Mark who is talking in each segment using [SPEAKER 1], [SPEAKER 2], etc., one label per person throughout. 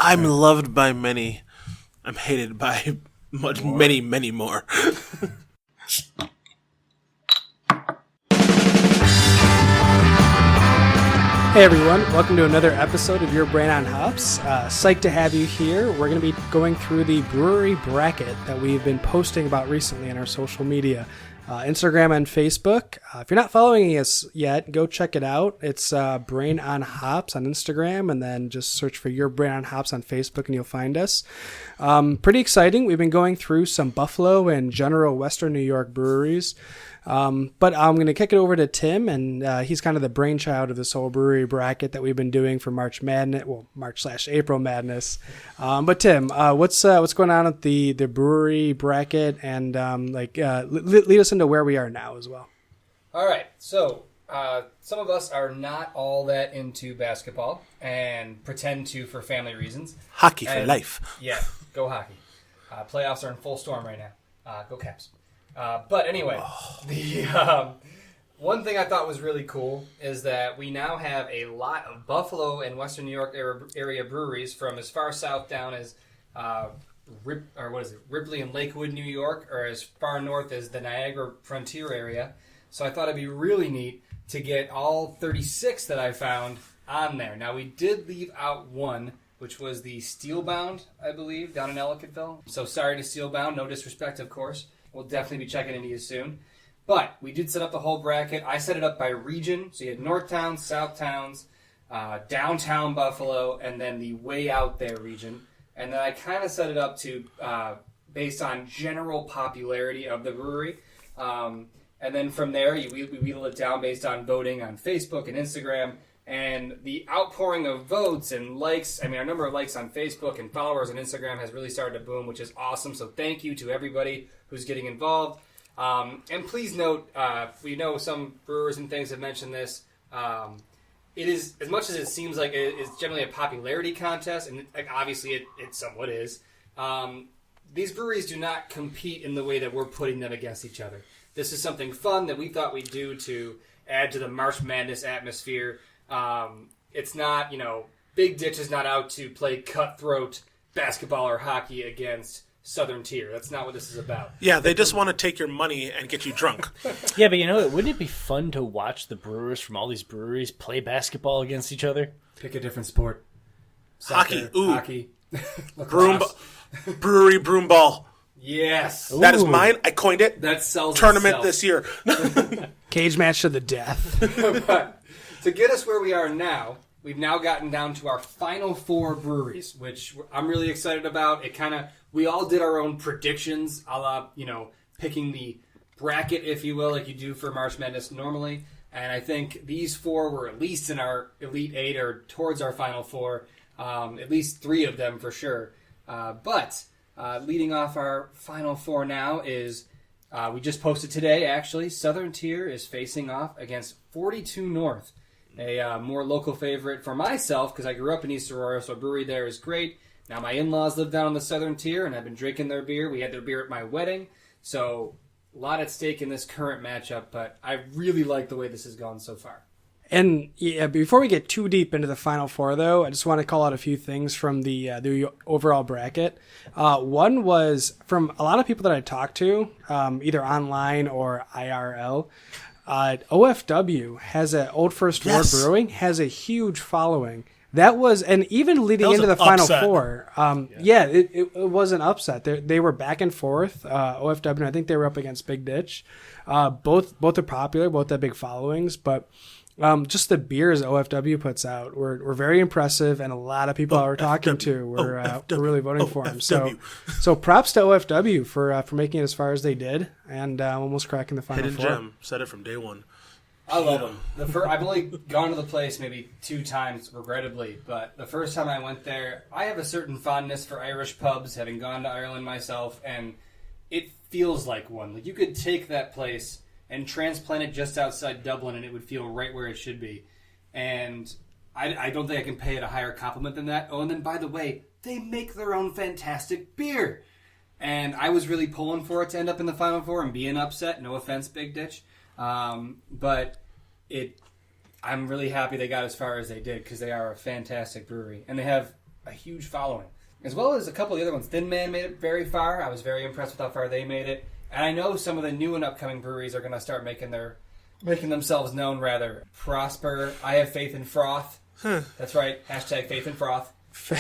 [SPEAKER 1] I'm loved by many. I'm hated by many, many more.
[SPEAKER 2] Hey everyone, welcome to another episode of Your Brain on Hops. Psyched to have you here. We're going to be going through the brewery bracket that we've been posting about recently on our social media, Instagram and Facebook. If you're not following us yet, go check it out. It's Brain on Hops on Instagram, and then just search for Your Brain on Hops on Facebook and you'll find us. Pretty exciting. We've been going through some Buffalo and general Western New York breweries. But I'm going to kick it over to Tim, and he's kind of the brainchild of this whole brewery bracket that we've been doing for March Madness, well, March/April Madness. But Tim, what's going on at the brewery bracket, and lead us into where we are now as well.
[SPEAKER 3] All right, so some of us are not all that into basketball and pretend to for family reasons.
[SPEAKER 1] Hockey for life.
[SPEAKER 3] Yeah, go hockey. Playoffs are in full storm right now. Go Caps. But anyway, the one thing I thought was really cool is that we now have a lot of Buffalo and Western New York area breweries from as far south down as Ripley and Lakewood, New York, or as far north as the Niagara Frontier area. So I thought it'd be really neat to get all 36 that I found on there. Now, we did leave out one, which was the Steelbound, I believe, down in Ellicottville. So sorry to Steelbound, no disrespect, of course. We'll definitely be checking into you soon. But we did set up the whole bracket. I set it up by region. So you had North Towns, South Towns, downtown Buffalo, and then the way out there region. And then I kind of set it up to based on general popularity of the brewery. And then from there, we wheedle it down based on voting on Facebook and Instagram. And the outpouring of votes and likes, our number of likes on Facebook and followers on Instagram has really started to boom, which is awesome. So thank you to everybody who's getting involved. And please note, we know some brewers and things have mentioned this. It is, as much as it seems like it's generally a popularity contest, and obviously it somewhat is, these breweries do not compete in the way that we're putting them against each other. This is something fun that we thought we'd do to add to the March Madness atmosphere. It's not, Big Ditch is not out to play cutthroat basketball or hockey against Southern Tier. That's not what this is about.
[SPEAKER 1] Yeah, they just want to take your money and get you drunk.
[SPEAKER 4] Yeah, but wouldn't it be fun to watch the brewers from all these breweries play basketball against each other?
[SPEAKER 3] Pick a different sport. Soccer, hockey.
[SPEAKER 1] Brewery broom ball.
[SPEAKER 3] Yes.
[SPEAKER 1] That is mine. I coined it.
[SPEAKER 3] That sells
[SPEAKER 1] Tournament
[SPEAKER 3] itself.
[SPEAKER 1] this year.
[SPEAKER 2] Cage match to the death.
[SPEAKER 3] But to get us where we are now, we've now gotten down to our final four breweries, which I'm really excited about. We all did our own predictions, a la, picking the bracket, if you will, like you do for March Madness normally. And I think these four were at least in our Elite Eight or towards our Final Four, at least three of them for sure. But leading off our Final Four now is, we just posted today, actually, Southern Tier is facing off against 42 North. A more local favorite for myself, because I grew up in East Aurora, so a brewery there is great. Now, my in-laws live down on the Southern Tier, and I've been drinking their beer. We had their beer at my wedding, so a lot at stake in this current matchup, but I really like the way this has gone so far.
[SPEAKER 2] And yeah, before we get too deep into the Final Four, though, I just want to call out a few things from the overall bracket. One was from a lot of people that I talked to, either online or IRL. OFW has Old First Ward Brewing has a huge following. That was, and even leading into the Final Four, it was an upset. They were back and forth. OFW, and I think they were up against Big Ditch. Both are popular, both have big followings, but just the beers OFW puts out were very impressive, and a lot of people I were talking to were really voting for them. So props to OFW for making it as far as they did, and almost cracking the Final Four.
[SPEAKER 1] Hidden gem, said it from day one.
[SPEAKER 3] I love them. I've only gone to the place maybe 2 times, regrettably, but the first time I went there, I have a certain fondness for Irish pubs, having gone to Ireland myself, and it feels like one. Like, you could take that place and transplant it just outside Dublin, and it would feel right where it should be. And I don't think I can pay it a higher compliment than that. Oh, and then, by the way, they make their own fantastic beer. And I was really pulling for it to end up in the Final Four and being upset. No offense, Big Ditch. But I'm really happy they got as far as they did, because they are a fantastic brewery. And they have a huge following. As well as a couple of the other ones. Thin Man made it very far. I was very impressed with how far they made it. And I know some of the new and upcoming breweries are going to start making themselves known, rather. Prosper, I Have Faith in Froth. That's right, hashtag Faith in Froth.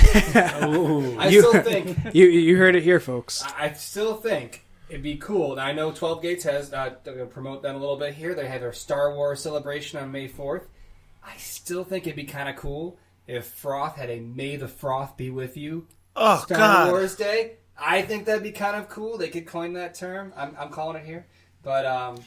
[SPEAKER 3] I still think...
[SPEAKER 2] You heard it here, folks.
[SPEAKER 3] I still think it'd be cool. Now, I know 12 Gates has, to promote them a little bit here, they had their Star Wars celebration on May 4th. I still think it'd be kind of cool if Froth had a May the Froth Be With You Star Wars Day. I think that'd be kind of cool. They could coin that term. I'm calling it here. But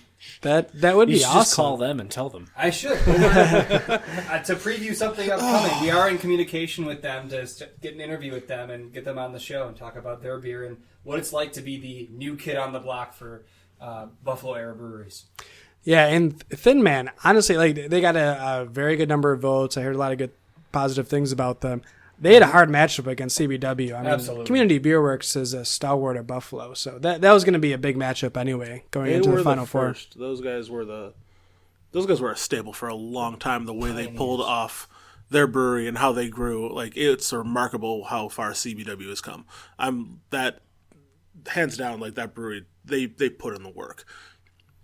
[SPEAKER 2] that would
[SPEAKER 4] You
[SPEAKER 2] be
[SPEAKER 4] should
[SPEAKER 2] awesome.
[SPEAKER 4] just call them and tell them.
[SPEAKER 3] I should. To preview something upcoming, we are in communication with them to get an interview with them and get them on the show and talk about their beer and what it's like to be the new kid on the block for Buffalo Era breweries.
[SPEAKER 2] Yeah, and Thin Man, honestly, like they got a very good number of votes. I heard a lot of good positive things about them. They had a hard matchup against CBW. I mean,
[SPEAKER 3] Absolutely.
[SPEAKER 2] Community Beer Works is a stalwart of Buffalo, so that was going to be a big matchup anyway, going into the Final Four.
[SPEAKER 1] First. Those guys were a staple for a long time. The way they pulled off their brewery and how they grew, like it's remarkable how far CBW has come. That hands down, like that brewery, they put in the work.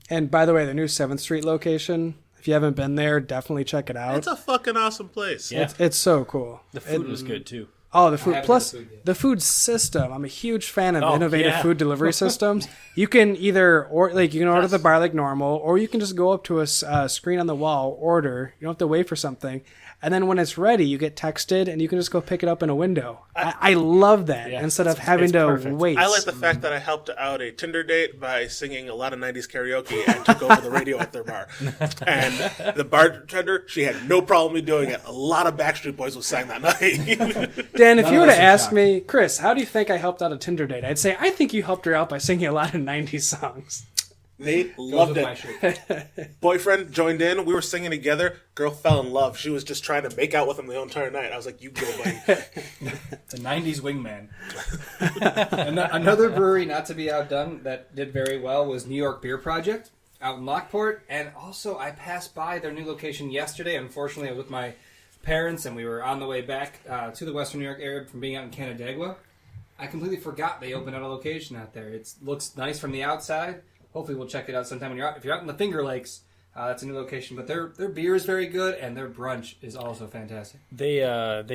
[SPEAKER 2] And by the way, the new 7th Street location, if you haven't been there, definitely check it out.
[SPEAKER 1] It's a fucking awesome place.
[SPEAKER 4] Yeah.
[SPEAKER 2] It's so cool.
[SPEAKER 4] The food was good, too.
[SPEAKER 2] Oh, the food.
[SPEAKER 3] haven't
[SPEAKER 2] Plus,
[SPEAKER 3] had food yet.
[SPEAKER 2] the food system. I'm a huge fan of
[SPEAKER 4] Oh,
[SPEAKER 2] innovative
[SPEAKER 4] yeah.
[SPEAKER 2] food delivery systems. You can either, you can order the bar like normal, or you can just go up to a screen on the wall, order. You don't have to wait for something. And then when it's ready, you get texted, and you can just go pick it up in a window. I love that,
[SPEAKER 4] Yeah,
[SPEAKER 2] instead of
[SPEAKER 4] it's
[SPEAKER 2] having to
[SPEAKER 4] perfect.
[SPEAKER 2] wait.
[SPEAKER 1] I like the fact that I helped out a Tinder date by singing a lot of 90s karaoke and took over the radio at their bar. And the bartender, she had no problem me doing it. A lot of Backstreet Boys was sang that night.
[SPEAKER 2] Dan, if
[SPEAKER 3] None
[SPEAKER 2] you
[SPEAKER 3] of
[SPEAKER 2] were to
[SPEAKER 3] us are
[SPEAKER 2] ask
[SPEAKER 3] shocked.
[SPEAKER 2] me, Chris, how do you think I helped out a Tinder date? I'd say, I think you helped her out by singing a lot of 90s songs.
[SPEAKER 1] Nate
[SPEAKER 3] Goes
[SPEAKER 1] loved
[SPEAKER 3] with my
[SPEAKER 1] it.
[SPEAKER 3] shirt.
[SPEAKER 1] Boyfriend joined in. We were singing together. Girl fell in love. She was just trying to make out with him the whole entire night. I was like, you go, buddy.
[SPEAKER 3] The 90s wingman. Another brewery, not to be outdone, that did very well was New York Beer Project out in Lockport. And also, I passed by their new location yesterday. Unfortunately, I was with my parents, and we were on the way back to the Western New York area from being out in Canandaigua. I completely forgot they opened out a location out there. It looks nice from the outside. Hopefully, we'll check it out sometime when you're out. If you're out in the Finger Lakes, that's a new location. But their beer is very good, and their brunch is also fantastic.
[SPEAKER 4] They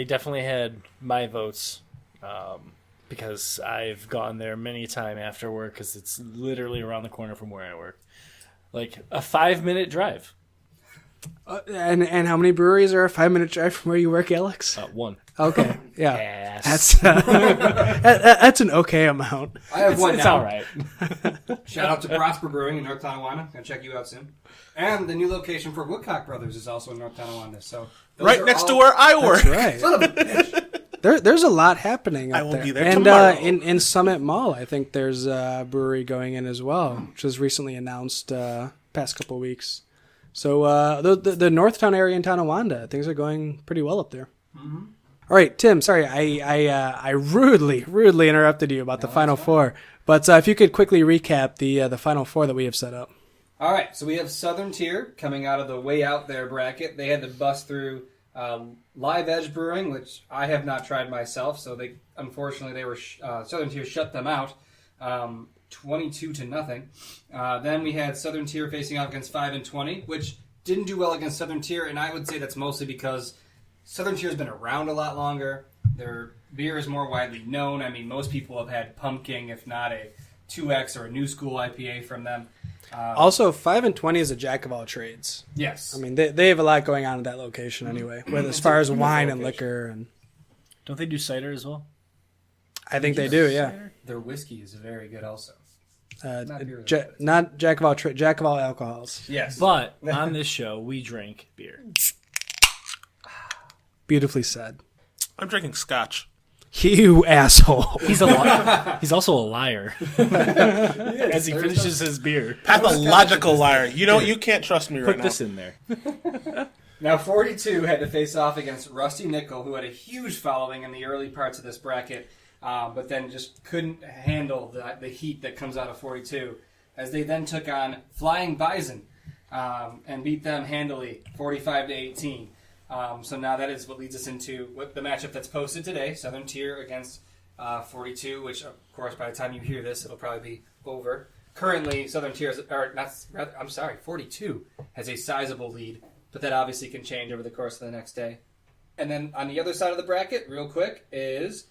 [SPEAKER 4] definitely had my votes because I've gone there many a time after work because it's literally around the corner from where I work. Like a 5-minute drive.
[SPEAKER 2] And how many breweries are a 5-minute drive from where you work, Alex?
[SPEAKER 4] One.
[SPEAKER 2] Okay, yeah.
[SPEAKER 4] Yes.
[SPEAKER 2] That's an okay amount.
[SPEAKER 3] I have one
[SPEAKER 4] It's
[SPEAKER 3] now.
[SPEAKER 4] all right.
[SPEAKER 3] Shout out to Prosper Brewing in North Tonawanda. Gonna check you out soon. And the new location for Woodcock Brothers is also in North Tonawanda. So those
[SPEAKER 1] Right
[SPEAKER 3] are
[SPEAKER 1] next
[SPEAKER 3] all-
[SPEAKER 1] to where I work.
[SPEAKER 2] Right.
[SPEAKER 3] Son of a bitch.
[SPEAKER 2] There's a lot happening up
[SPEAKER 1] I will
[SPEAKER 2] there.
[SPEAKER 1] be there
[SPEAKER 2] and
[SPEAKER 1] tomorrow.
[SPEAKER 2] in Summit Mall, I think there's a brewery going in as well, which was recently announced past couple of weeks. So the Northtown area in Tonawanda, things are going pretty well up there. Mm-hmm. All right, Tim. Sorry, I rudely interrupted you about the Final Four, but if you could quickly recap the Final Four that we have set up.
[SPEAKER 3] All right, so we have Southern Tier coming out of the Way Out There bracket. They had to bust through Live Edge Brewing, which I have not tried myself. So unfortunately they were Southern Tier shut them out, 22-0. Then we had Southern Tier facing off against 5 and 20, which didn't do well against Southern Tier, and I would say that's mostly because Southern Tier has been around a lot longer. Their beer is more widely known. I mean, most people have had Pumpkin, if not a 2X or a New School IPA from them.
[SPEAKER 2] Also, 5 and 20 is a jack of all trades.
[SPEAKER 3] Yes.
[SPEAKER 2] I mean, they have a lot going on at that location anyway, whether as far as wine and
[SPEAKER 3] location.
[SPEAKER 2] liquor, and
[SPEAKER 4] Don't they do cider as well?
[SPEAKER 2] I think they do. Yeah,
[SPEAKER 3] Their whiskey is very good also. Not beer.
[SPEAKER 2] not jack of all alcohols.
[SPEAKER 3] Yes.
[SPEAKER 4] But on this show, we drink beer.
[SPEAKER 2] Beautifully said.
[SPEAKER 1] I'm drinking scotch.
[SPEAKER 2] You asshole.
[SPEAKER 4] He's He's also a liar as he finishes his beer.
[SPEAKER 1] Pathological liar. You know, you can't trust me right
[SPEAKER 4] Put
[SPEAKER 1] now.
[SPEAKER 4] this in there.
[SPEAKER 3] Now, 42 had to face off against Rusty Nickel, who had a huge following in the early parts of this bracket, but then just couldn't handle the heat that comes out of 42, as they then took on Flying Bison and beat them handily, 45-18. So now that is what leads us into the matchup that's posted today, Southern Tier against 42, which, of course, by the time you hear this, it'll probably be over. Currently, Southern Tier, 42 has a sizable lead, but that obviously can change over the course of the next day. And then on the other side of the bracket, real quick, is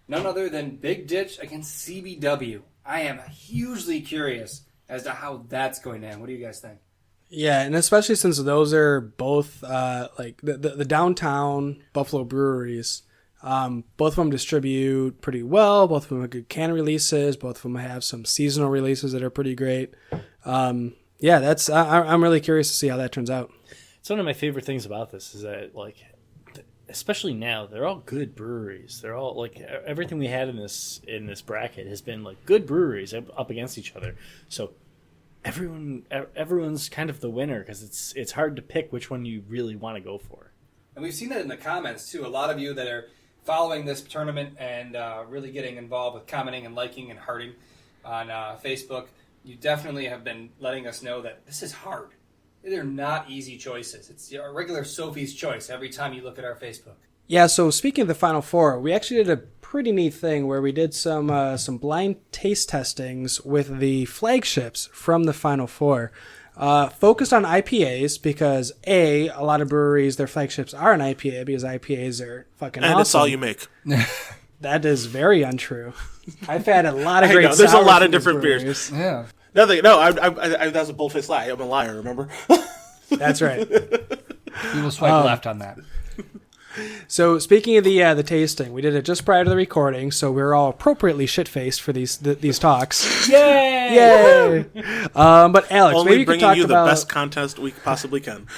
[SPEAKER 3] none other than Big Ditch against CBW. I am hugely curious as to how that's going to end. What do you guys think?
[SPEAKER 2] Yeah, and especially since those are both like the downtown Buffalo breweries. Both of them distribute pretty well. Both of them have good can releases. Both of them have some seasonal releases that are pretty great. I'm really curious to see how that turns out.
[SPEAKER 4] It's one of my favorite things about this is that, like, especially now, they're all good breweries. They're all, like, everything we had in this bracket has been like good breweries up against each other. So everyone's kind of the winner because it's hard to pick which one you really want to go for.
[SPEAKER 3] And we've seen that in the comments too. A lot of you that are following this tournament and really getting involved with commenting and liking and hearting on Facebook, you definitely have been letting us know that this is hard. They're not easy choices. It's a regular Sophie's Choice every time you look at our Facebook.
[SPEAKER 2] Yeah, so speaking of the Final Four, we actually did a pretty neat thing where we did some blind taste testings with the flagships from the Final Four. Focused on IPAs because a lot of breweries, their flagships are an IPA because IPAs are fucking awesome.
[SPEAKER 1] And it's all you make.
[SPEAKER 2] That is very untrue. I've had a lot of great
[SPEAKER 1] there's a lot
[SPEAKER 2] sours
[SPEAKER 1] of different beers.
[SPEAKER 3] Yeah.
[SPEAKER 1] That's a bold-faced lie. I'm a liar, remember?
[SPEAKER 2] That's right.
[SPEAKER 3] We will swipe left on that.
[SPEAKER 2] So speaking of the tasting, we did it just prior to the recording, so we were all appropriately shit-faced for these talks.
[SPEAKER 4] Yay!
[SPEAKER 2] But Alex,
[SPEAKER 1] Only
[SPEAKER 2] maybe you could
[SPEAKER 1] bringing
[SPEAKER 2] talk
[SPEAKER 1] you
[SPEAKER 2] about
[SPEAKER 1] the best contest we possibly can.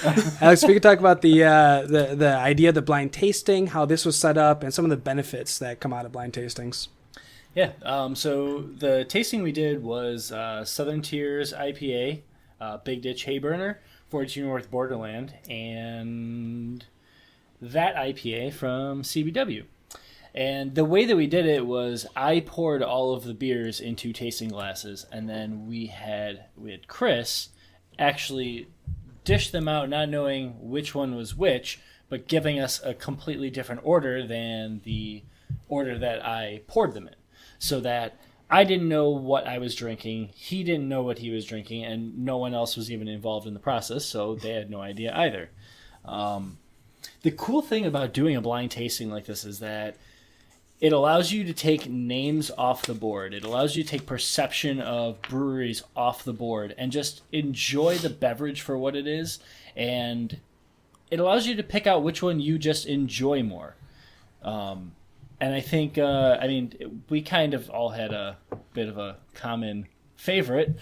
[SPEAKER 2] Alex, if you could talk about the idea of the blind tasting, how this was set up, and some of the benefits that come out of blind tastings.
[SPEAKER 4] Yeah. So the tasting we did was Southern Tier's IPA, Big Ditch Hayburner, 42 North Borderland, and that IPA from CBW. And the way that we did it was I poured all of the beers into tasting glasses, and then we had Chris actually dish them out, not knowing which one was which, but giving us a completely different order than the order that I poured them in. So that I didn't know what I was drinking, he didn't know what he was drinking, and no one else was even involved in the process, so they had no idea either. The cool thing about doing a blind tasting like this is that it allows you to take names off the board. It allows you to take perception of breweries off the board and just enjoy the beverage for what it is. And it allows you to pick out which one you just enjoy more. And I think, we kind of all had a bit of a common favorite,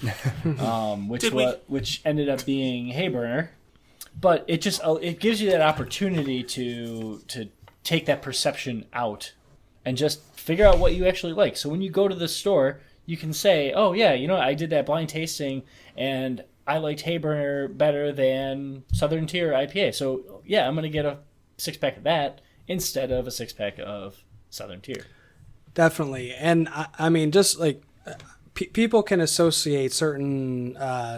[SPEAKER 4] which ended up being Hayburner. But it gives you that opportunity to take that perception out and just figure out what you actually like. So when you go to the store, you can say, oh, yeah, I did that blind tasting, and I liked Hayburner better than Southern Tier IPA. So, yeah, I'm going to get a 6-pack of that instead of a 6-pack of Southern Tier.
[SPEAKER 2] Definitely. And, just like people can associate certain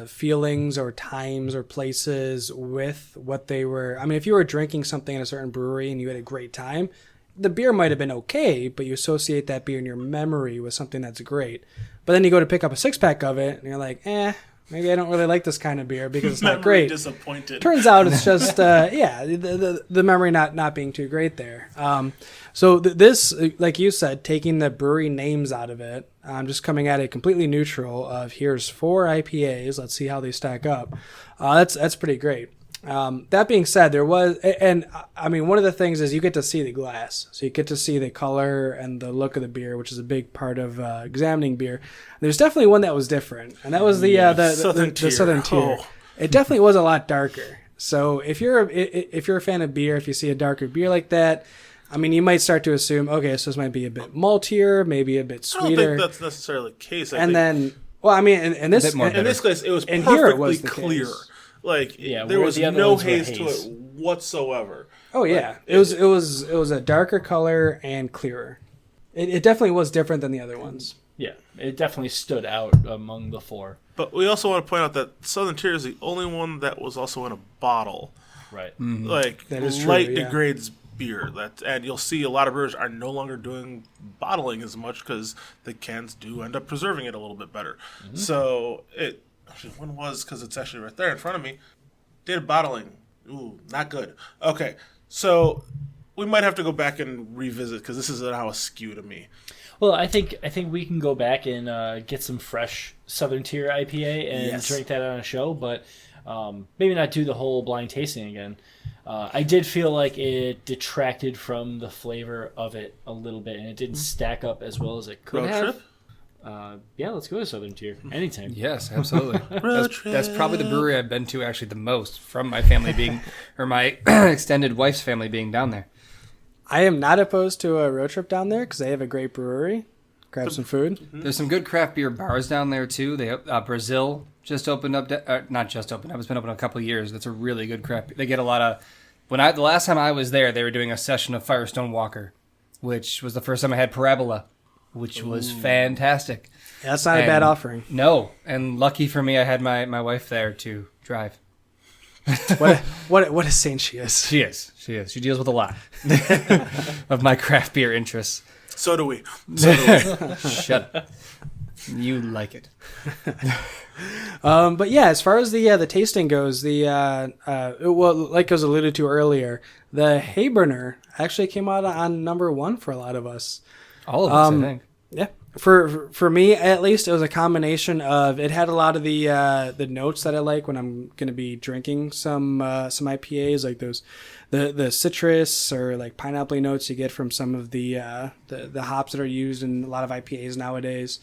[SPEAKER 2] feelings or times or places with what they were. If you were drinking something in a certain brewery and you had a great time, the beer might have been okay, but you associate that beer in your memory with something that's great. But then you go to pick up a 6-pack of it, and you're like, maybe I don't really like this kind of beer because it's not great.
[SPEAKER 1] Disappointed.
[SPEAKER 2] Turns out it's just, the memory not being too great there. So this, like you said, taking the brewery names out of it, just coming at it completely neutral of here's 4 IPAs, let's see how they stack up. That's pretty great. That being said, there was, one of the things is you get to see the glass. So you get to see the color and the look of the beer, which is a big part of examining beer. There's definitely one that was different, and that was the Southern Tier. Oh. It definitely was a lot darker. So if you're a fan of beer, if you see a darker beer like that, you might start to assume, okay, so this might be a bit maltier, maybe a bit sweeter.
[SPEAKER 1] I don't think that's necessarily the case.
[SPEAKER 2] In this
[SPEAKER 1] case, it was perfectly clear.
[SPEAKER 2] Case.
[SPEAKER 1] There was no haze to it whatsoever.
[SPEAKER 2] Oh yeah, it was a darker color and clearer. It definitely was different than the other ones.
[SPEAKER 4] Yeah, it definitely stood out among the 4.
[SPEAKER 1] But we also want to point out that Southern Tier is the only one that was also in a bottle.
[SPEAKER 4] Right.
[SPEAKER 1] Like
[SPEAKER 2] That is true,
[SPEAKER 1] light
[SPEAKER 2] yeah.
[SPEAKER 1] degrades beer. And you'll see a lot of brewers are no longer doing bottling as much because the cans do end up preserving it a little bit better. So it actually one was because it's actually right there in front of me. Data bottling, ooh, not good. Okay, so we might have to go back and revisit because this is now askew to me.
[SPEAKER 4] Well, I think we can go back and get some fresh Southern Tier IPA and
[SPEAKER 1] Yes.
[SPEAKER 4] drink that on a show, but maybe not do the whole blind tasting again. I did feel like it detracted from the flavor of it a little bit, and it didn't stack up as well as it could
[SPEAKER 1] Road
[SPEAKER 4] have.
[SPEAKER 1] trip?
[SPEAKER 4] Yeah, let's go to Southern Tier anytime.
[SPEAKER 5] Yes, absolutely.
[SPEAKER 1] Road
[SPEAKER 5] That's probably the
[SPEAKER 1] trip.
[SPEAKER 5] brewery I've been to actually the most from my family being, or my extended wife's family being down there.
[SPEAKER 2] I am not opposed to a road trip down there because they have a great brewery. Grab some food.
[SPEAKER 5] There's some good craft beer bars down there too. They Brazil just opened up, not just opened up. It's been open a couple of years. That's a really good craft. They get a lot of. The last time I was there, they were doing a session of Firestone Walker, which was the first time I had Parabola, which was fantastic.
[SPEAKER 2] Yeah, that's not a bad offering.
[SPEAKER 5] No, and lucky for me, I had my wife there to drive.
[SPEAKER 2] What a saint she is.
[SPEAKER 5] She is. She deals with a lot of my craft beer interests.
[SPEAKER 1] So do we.
[SPEAKER 5] Shut up. You like it.
[SPEAKER 2] But yeah, as far as the tasting goes, like was alluded to earlier, the Hayburner actually came out on number 1 for a lot of us.
[SPEAKER 5] All of us, I think.
[SPEAKER 2] Yeah, for me at least, it was a combination of it had a lot of the notes that I like when I'm going to be drinking some IPAs, like those the citrus or like pineapple notes you get from some of the hops that are used in a lot of IPAs nowadays.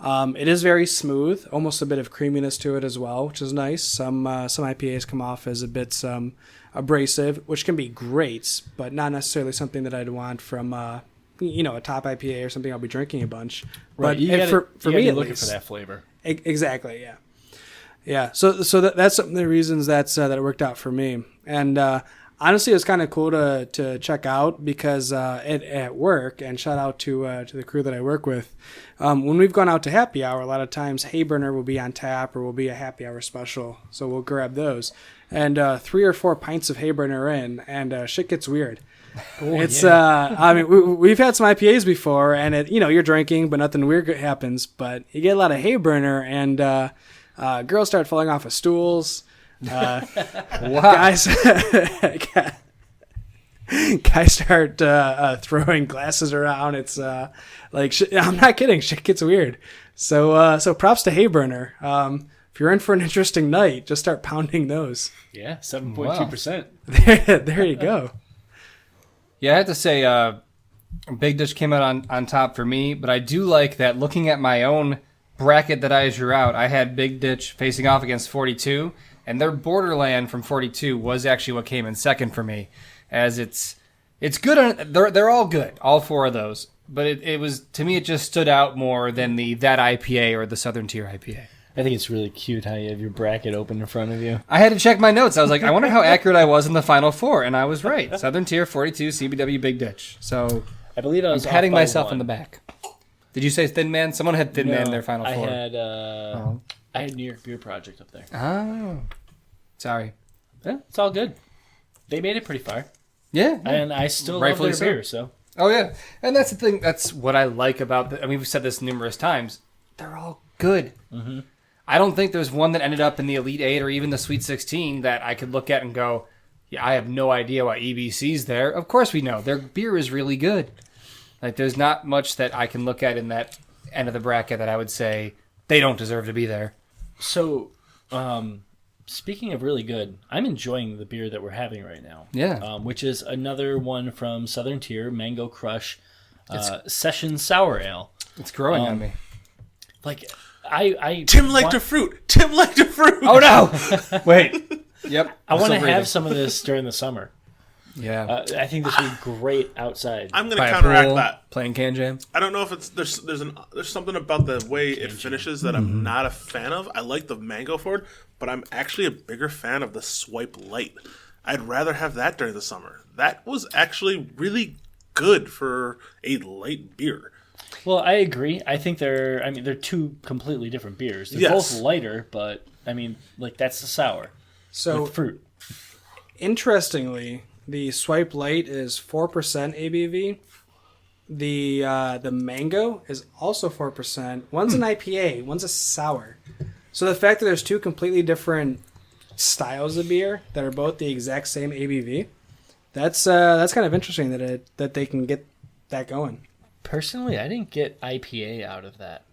[SPEAKER 2] It is very smooth, almost a bit of creaminess to it as well, which is nice. Some IPAs come off as a bit abrasive, which can be great, but not necessarily something that I'd want from a top IPA or something I'll be drinking a bunch.
[SPEAKER 4] Right.
[SPEAKER 2] But
[SPEAKER 4] You gotta,
[SPEAKER 2] for
[SPEAKER 4] you
[SPEAKER 2] me,
[SPEAKER 4] gotta
[SPEAKER 2] at
[SPEAKER 4] be looking
[SPEAKER 2] least,
[SPEAKER 4] for that flavor.
[SPEAKER 2] exactly, yeah, yeah. So that's some of the reasons that it worked out for me. And honestly, it was kind of cool to check out because at work, and shout out to the crew that I work with. When we've gone out to happy hour, a lot of times Hayburner will be on tap or will be a happy hour special, so we'll grab those. And 3 or 4 pints of Hayburner in, and shit gets weird. I mean, we've had some IPAs before, and you're drinking, but nothing weird happens. But you get a lot of Hayburner, and girls start falling off of stools. Guys start throwing glasses around. It's I'm not kidding. Shit gets weird. So props to Hayburner. If you're in for an interesting night, just start pounding those.
[SPEAKER 4] Yeah, 7.2%.
[SPEAKER 2] There you go.
[SPEAKER 5] Yeah, I have to say, Big Ditch came out on top for me, but I do like that looking at my own bracket that I drew out, I had Big Ditch facing off against 42, and their Borderland from 42 was actually what came in second for me, as it's good. They're all good, all 4 of those, but it was, to me, it just stood out more than that IPA or the Southern Tier IPA.
[SPEAKER 4] I think it's really cute how you have your bracket open in front of you.
[SPEAKER 5] I had to check my notes. I was like, I wonder how accurate I was in the final 4, and I was right. Southern Tier, 42, CBW, Big Ditch. So
[SPEAKER 4] I believe I was
[SPEAKER 5] I'm patting
[SPEAKER 4] off by
[SPEAKER 5] myself
[SPEAKER 4] 1.
[SPEAKER 5] on the back. Did you say Thin Man? Someone had Thin Man in their final 4.
[SPEAKER 4] I had New York Beer Project up there.
[SPEAKER 5] Oh. Sorry.
[SPEAKER 4] Yeah, it's all good. They made it pretty far.
[SPEAKER 5] Yeah.
[SPEAKER 4] And I still
[SPEAKER 5] Rightfully
[SPEAKER 4] love their
[SPEAKER 5] so.
[SPEAKER 4] beer, so.
[SPEAKER 5] Oh, yeah. And that's the thing. That's what I like about we've said this numerous times. They're all good. Mm-hmm. I don't think there's one that ended up in the Elite 8 or even the Sweet 16 that I could look at and go, yeah, I have no idea why EBC's there. Of course we know. Their beer is really good. Like, there's not much that I can look at in that end of the bracket that I would say they don't deserve to be there.
[SPEAKER 4] So, speaking of really good, I'm enjoying the beer that we're having right now.
[SPEAKER 5] Yeah.
[SPEAKER 4] Which is another one from Southern Tier, Mango Crush, Session Sour Ale.
[SPEAKER 5] It's growing on me.
[SPEAKER 4] Like, I
[SPEAKER 1] Tim liked a fruit. Tim liked a fruit.
[SPEAKER 5] Oh, no! Wait. Yep.
[SPEAKER 4] I want to
[SPEAKER 5] still
[SPEAKER 4] have
[SPEAKER 5] breathing.
[SPEAKER 4] some of this during the summer.
[SPEAKER 5] Yeah.
[SPEAKER 4] I think this would be great outside.
[SPEAKER 1] I'm going
[SPEAKER 5] By
[SPEAKER 1] to
[SPEAKER 5] a
[SPEAKER 1] counteract
[SPEAKER 5] pool,
[SPEAKER 1] that.
[SPEAKER 5] playing Can Jam.
[SPEAKER 1] I don't know if it's there's something about the way it finishes that I'm not a fan of. I like the mango forward, but I'm actually a bigger fan of the Swipe Light. I'd rather have that during the summer. That was actually really good for a light beer.
[SPEAKER 4] Well, I agree. I think they're 2 completely different beers. They're
[SPEAKER 1] Yes.
[SPEAKER 4] both lighter, but I mean, like, that's the sour
[SPEAKER 2] So
[SPEAKER 4] with fruit.
[SPEAKER 2] Interestingly, the Swipe Light is 4% ABV. The Mango is also 4%. One's an IPA, one's a sour. So the fact that there's two completely different styles of beer that are both the exact same ABV, that's kind of interesting that they can get that going.
[SPEAKER 4] Personally, I didn't get IPA out of that.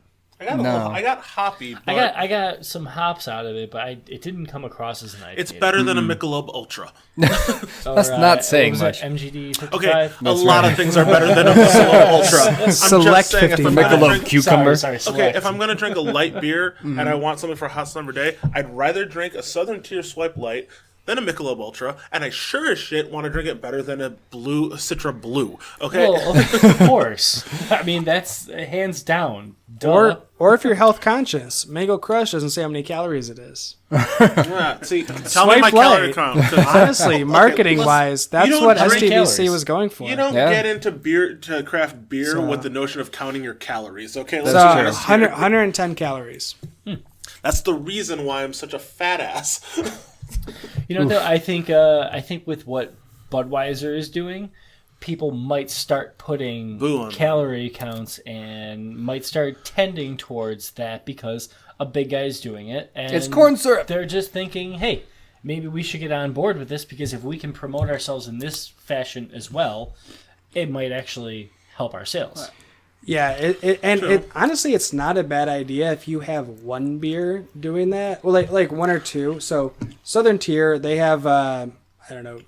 [SPEAKER 1] I got hoppy. But
[SPEAKER 4] I got some hops out of it, but it didn't come across as an IPA.
[SPEAKER 1] it's better than a Michelob Ultra.
[SPEAKER 5] That's not saying much.
[SPEAKER 4] MGD 55.
[SPEAKER 1] Okay, a lot of things are better than a Michelob Ultra. I'm
[SPEAKER 2] Select
[SPEAKER 1] just saying,
[SPEAKER 2] 50.
[SPEAKER 1] if I'm gonna
[SPEAKER 5] Michelob
[SPEAKER 1] drink-
[SPEAKER 5] cucumber.
[SPEAKER 4] Sorry,
[SPEAKER 1] Okay,
[SPEAKER 4] select.
[SPEAKER 1] if I'm gonna drink a light beer and I want something for a hot summer day, I'd rather drink a Southern Tier Swipe Light than a Michelob Ultra, and I sure as shit want to drink it better than a Citra Blue. Okay,
[SPEAKER 4] Well, of course. I mean, that's hands down. Duh.
[SPEAKER 2] Or if you're health conscious, Mango Crush doesn't say how many calories it is.
[SPEAKER 1] yeah, see, tell me my
[SPEAKER 2] Swipe
[SPEAKER 1] calorie
[SPEAKER 2] light.
[SPEAKER 1] count. 'cause
[SPEAKER 2] Honestly, marketing wise, that's
[SPEAKER 1] don't
[SPEAKER 2] what
[SPEAKER 1] drink
[SPEAKER 2] STBC
[SPEAKER 4] calories.
[SPEAKER 2] was going for.
[SPEAKER 1] You don't
[SPEAKER 5] Yeah.
[SPEAKER 1] get into craft beer with the notion of counting your calories. Okay, let's
[SPEAKER 2] So
[SPEAKER 1] be honest here.
[SPEAKER 2] 110 calories.
[SPEAKER 1] That's the reason why I'm such a fat ass.
[SPEAKER 4] You know, though, I think with what Budweiser is doing, people might start putting
[SPEAKER 1] Boo on that.
[SPEAKER 4] calorie counts and might start tending towards that because a big guy's doing it. And
[SPEAKER 5] It's corn syrup.
[SPEAKER 4] They're just thinking, hey, maybe we should get on board with this because if we can promote ourselves in this fashion as well, it might actually help our sales.
[SPEAKER 2] Yeah, it honestly, it's not a bad idea if you have one beer doing that. Well, like one or two. So Southern Tier, they have I don't know,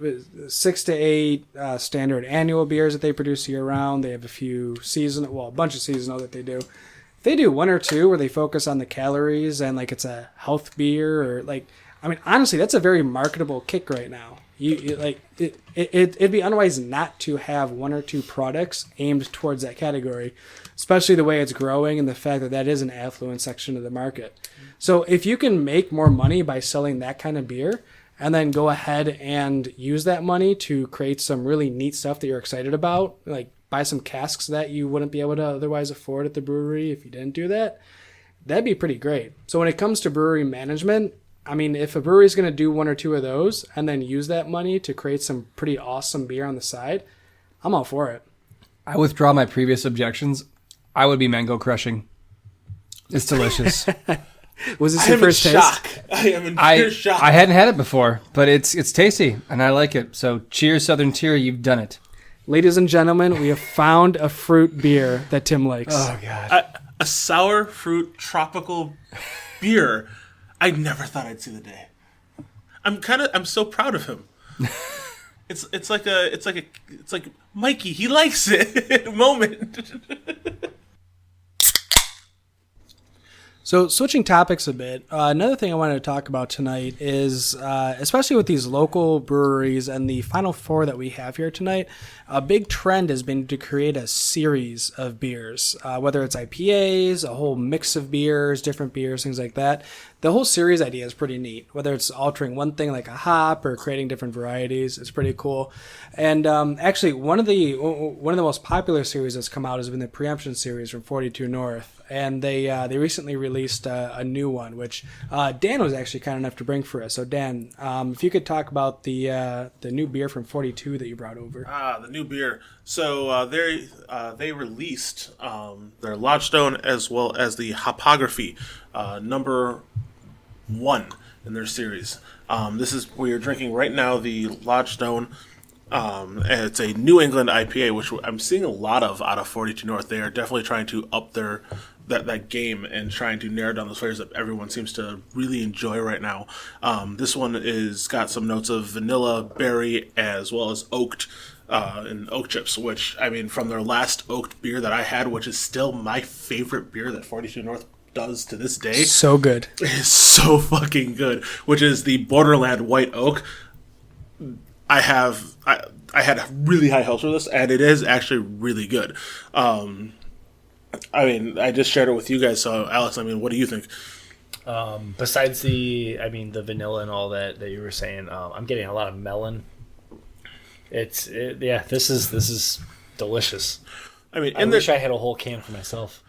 [SPEAKER 2] 6 to 8 standard annual beers that they produce year round. They have a few a bunch of seasonal that they do. If they do one or two where they focus on the calories and like it's a health beer or like, I mean, honestly, that's a very marketable kick right now. It'd be unwise not to have one or two products aimed towards that category, especially the way it's growing and the fact that that is an affluent section of the market. So if you can make more money by selling that kind of beer and then go ahead and use that money to create some really neat stuff that you're excited about, like buy some casks that you wouldn't be able to otherwise afford at the brewery if you didn't do that, that'd be pretty great. So when it comes to brewery management, I mean, if a brewery is going to do one or two of those and then use that money to create some pretty awesome beer on the side, I'm all for it.
[SPEAKER 5] I withdraw my previous objections. I would be mango crushing. It's delicious.
[SPEAKER 2] Was this
[SPEAKER 1] I
[SPEAKER 2] your
[SPEAKER 1] am in
[SPEAKER 2] first taste?
[SPEAKER 1] shock. I am in pure shock.
[SPEAKER 5] I hadn't had it before, but it's tasty and I like it. So cheers, Southern Tier, you've done it.
[SPEAKER 2] Ladies and gentlemen, we have found a fruit beer that Tim likes.
[SPEAKER 5] Oh god.
[SPEAKER 1] A sour fruit tropical beer. I never thought I'd see the day. I'm so proud of him. It's like Mikey, he likes it moment.
[SPEAKER 2] So switching topics a bit, another thing I wanted to talk about tonight is, especially with these local breweries and the Final Four that we have here tonight, a big trend has been to create a series of beers, whether it's IPAs, a whole mix of beers, different beers, things like that. The whole series idea is pretty neat, whether it's altering one thing like a hop or creating different varieties. It's pretty cool. And actually, one of the most popular series that's come out has been the Preemption series from 42 North. And they recently released a new one, which Dan was actually kind enough to bring for us. So Dan, if you could talk about the new beer from 42 that you brought over.
[SPEAKER 1] The new beer. So they released their Lodgestone as well as the Hopography number 1 in their series. We are drinking right now the Lodgestone. And it's a New England IPA, which I'm seeing a lot of out of 42 North. They are definitely trying to up that game and trying to narrow down the flavors that everyone seems to really enjoy right now. This one is got some notes of vanilla, berry, as well as oaked and oak chips, which, I mean, from their last oaked beer that I had, which is still my favorite beer that 42 North does to this day.
[SPEAKER 2] So good.
[SPEAKER 1] It's so fucking good, which is the Borderland White Oak. I had really high hopes for this, and it is actually really good. I mean, I just shared it with you guys, so Alex, I mean, what do you think?
[SPEAKER 4] Besides the vanilla and all that you were saying, I'm getting a lot of melon. This is delicious.
[SPEAKER 1] I mean,
[SPEAKER 4] I wish I had a whole can for myself.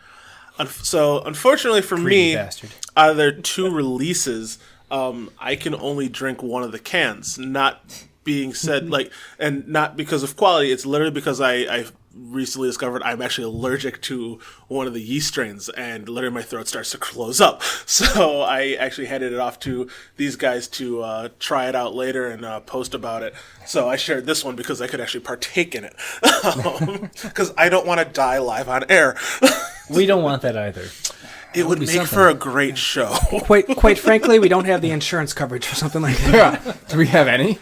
[SPEAKER 1] So, unfortunately for
[SPEAKER 5] Greedy
[SPEAKER 1] me,
[SPEAKER 5] bastard.
[SPEAKER 1] out of their 2 releases, I can only drink one of the cans, not being said, like, and not because of quality. It's literally because I've recently discovered I'm actually allergic to one of the yeast strains, and literally my throat starts to close up. So I actually handed it off to these guys to try it out later and post about it. So I shared this one because I could actually partake in it, because I don't want to die live on air.
[SPEAKER 4] We don't want that either.
[SPEAKER 1] It would make for a great show.
[SPEAKER 2] Quite frankly, we don't have the insurance coverage for something like that.
[SPEAKER 5] Yeah. Do we have any?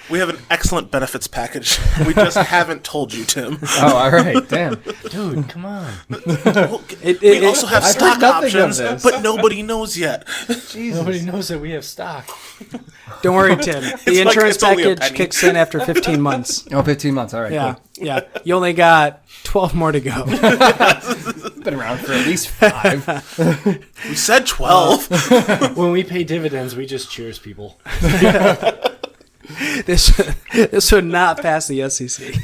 [SPEAKER 1] We have an excellent benefits package. We just haven't told you, Tim.
[SPEAKER 5] Oh, all right. Damn.
[SPEAKER 4] Dude, come on.
[SPEAKER 1] We also have
[SPEAKER 5] I've
[SPEAKER 1] stock
[SPEAKER 5] heard nothing of
[SPEAKER 1] options,
[SPEAKER 5] this.
[SPEAKER 1] but nobody knows yet.
[SPEAKER 4] Nobody knows that we have stock.
[SPEAKER 2] Don't worry, Tim. The
[SPEAKER 1] like
[SPEAKER 2] insurance
[SPEAKER 1] it's only a
[SPEAKER 2] package
[SPEAKER 1] penny.
[SPEAKER 2] kicks in after 15 months.
[SPEAKER 5] Oh, 15 months. All right.
[SPEAKER 2] Yeah,
[SPEAKER 5] Cool.
[SPEAKER 2] yeah. You only got 12 more to go.
[SPEAKER 5] Been around for at least 5.
[SPEAKER 1] We said 12.
[SPEAKER 4] When we pay dividends, we just cheers people.
[SPEAKER 2] This would not pass the SEC.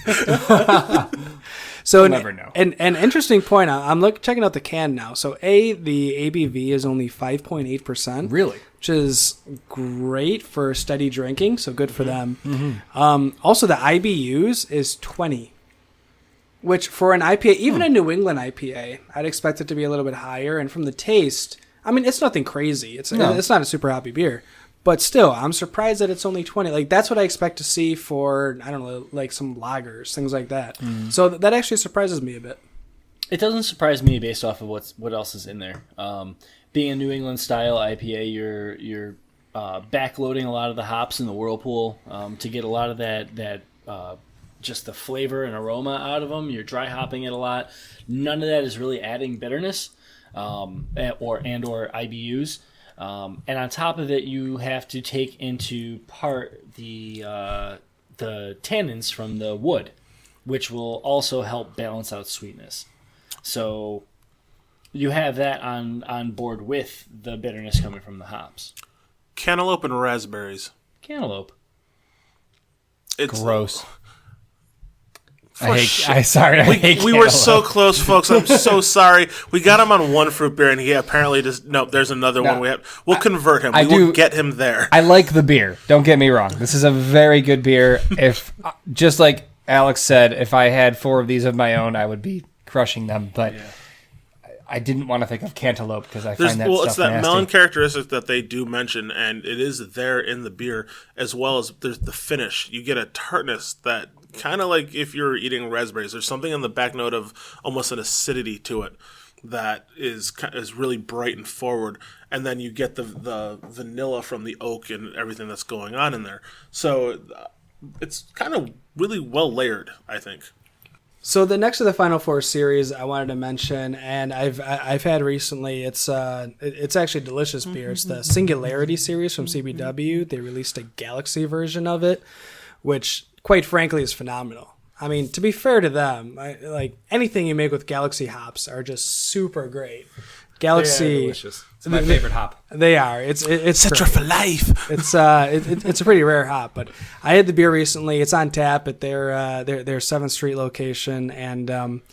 [SPEAKER 2] So,
[SPEAKER 5] never know.
[SPEAKER 2] An interesting point. I'm checking out the can now. So, the ABV is only 5.8%.
[SPEAKER 5] Really?
[SPEAKER 2] Which is great for steady drinking. So good for them. Also, the IBUs is 20. Which for an IPA, even a New England IPA, I'd expect it to be a little bit higher. And from the taste, I mean, it's nothing crazy. It's not a super hoppy beer. But still, I'm surprised that it's only 20. Like, that's what I expect to see for, I don't know, like some lagers, things like that. So that actually surprises me a bit.
[SPEAKER 4] It doesn't surprise me based off of what else is in there. Being a New England style IPA, you're backloading a lot of the hops in the whirlpool to get a lot of that just the flavor and aroma out of them. You're dry hopping it a lot. None of that is really adding bitterness or IBUs. And on top of it, you have to take into part the tannins from the wood, which will also help balance out sweetness. So you have that on board with the bitterness coming from the hops.
[SPEAKER 1] Cantaloupe and raspberries.
[SPEAKER 4] Cantaloupe.
[SPEAKER 1] It's
[SPEAKER 5] Gross.
[SPEAKER 1] For
[SPEAKER 5] I
[SPEAKER 1] shit.
[SPEAKER 5] hate
[SPEAKER 1] We were so close, folks. I'm so sorry. We got him on one fruit beer, and he apparently just there's another one. We'll convert him. We will get him there.
[SPEAKER 5] I like the beer. Don't get me wrong. This is a very good beer. If just like Alex said, if I had 4 of these of my own, I would be crushing them. But I didn't want to think of cantaloupe because I find that stuff
[SPEAKER 1] it's that
[SPEAKER 5] nasty.
[SPEAKER 1] melon characteristic that they do mention, and it is there in the beer, as well as there's the finish. You get a tartness that kind of like if you're eating raspberries. There's something in the back note of almost an acidity to it that is really bright and forward, and then you get the vanilla from the oak and everything that's going on in there. So it's kind of really well layered, I think.
[SPEAKER 2] So the next of the Final Four series I wanted to mention, and I've had recently, it's actually a delicious beer. It's the Singularity series from CBW. They released a Galaxy version of it, which quite frankly is phenomenal. I mean, to be fair to them, like anything you make with Galaxy hops are just super great. Galaxy,
[SPEAKER 5] delicious. It's my favorite hop.
[SPEAKER 2] They are. It's
[SPEAKER 1] Citra for life.
[SPEAKER 2] It's a pretty rare hop, but I had the beer recently. It's on tap at their 7th Street location, and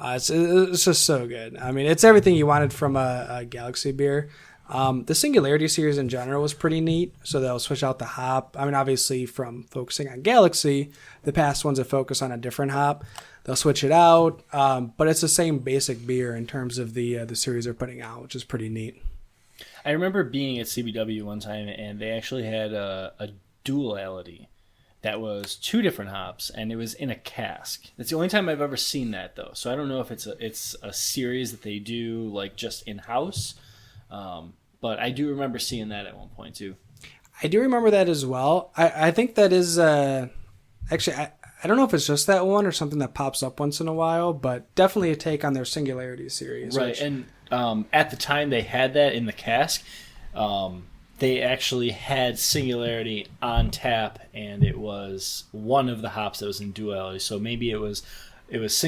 [SPEAKER 2] it's just so good. I mean, it's everything you wanted from a Galaxy beer. The Singularity series in general was pretty neat, so they'll switch out the hop. I mean, obviously from focusing on Galaxy, the past ones have focused on a different hop. They'll switch it out, but it's the same basic beer in terms of the series they're putting out, which is pretty neat.
[SPEAKER 4] I remember being at CBW one time, and they actually had a duality that was 2 different hops, and it was in a cask. It's the only time I've ever seen that, though. So I don't know if it's a series that they do like just in house, but I do remember seeing that at one point too.
[SPEAKER 2] I do remember that as well. I think that is actually I don't know if it's just that one or something that pops up once in a while, but definitely a take on their Singularity series.
[SPEAKER 4] Right,
[SPEAKER 2] which,
[SPEAKER 4] and at the time they had that in the cask, they actually had Singularity on tap, and it was one of the hops that was in duality. So maybe it was the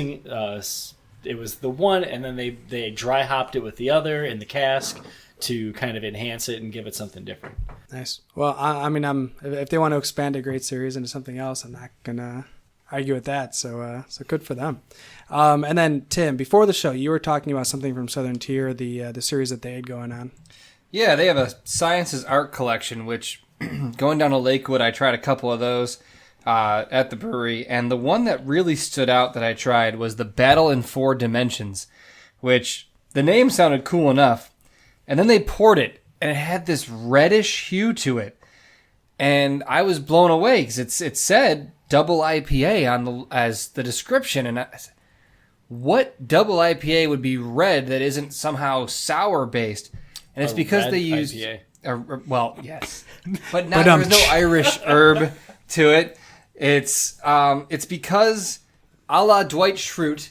[SPEAKER 4] one, and then they dry hopped it with the other in the cask to kind of enhance it and give it something different.
[SPEAKER 2] Nice. Well, I mean, if they want to expand a great series into something else, I'm not gonna argue with that. So good for them. And then Tim, before the show, you were talking about something from Southern Tier, the series that they had going on.
[SPEAKER 5] Yeah, they have a Sciences Art collection, which going down to Lakewood, I tried a couple of those at the brewery, and the one that really stood out that I tried was the Battle in 4 Dimensions, which the name sounded cool enough, and then they poured it, and it had this reddish hue to it, and I was blown away because it said double IPA as the description, and I said, what double IPA would be red that isn't somehow sour based? And it's because they used well, yes, but there's no Irish herb to it. It's because, a la Dwight Schrute,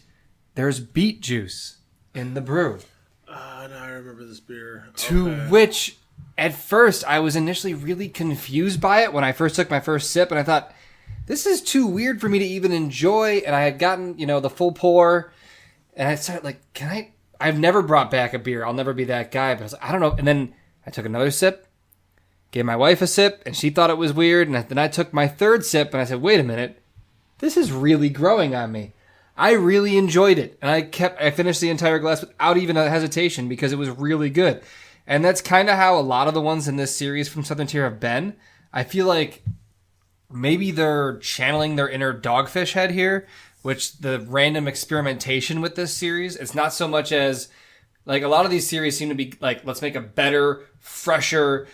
[SPEAKER 5] there's beet juice in the brew.
[SPEAKER 1] Now I remember this beer.
[SPEAKER 5] To which, at first, I was initially really confused by it when I first took my first sip, and I thought, this is too weird for me to even enjoy. And I had gotten, the full pour, and I started like, I've never brought back a beer. I'll never be that guy, but I was like, I don't know. And then I took another sip, gave my wife a sip, and she thought it was weird. And then I took my third sip, and I said, wait a minute, this is really growing on me. I really enjoyed it. And I finished the entire glass without even a hesitation because it was really good. And that's kind of how a lot of the ones in this series from Southern Tier have been. I feel like maybe they're channeling their inner Dogfish Head here, which the random experimentation with this series, it's not so much as, like, a lot of these series seem to be like, let's make a better, fresher,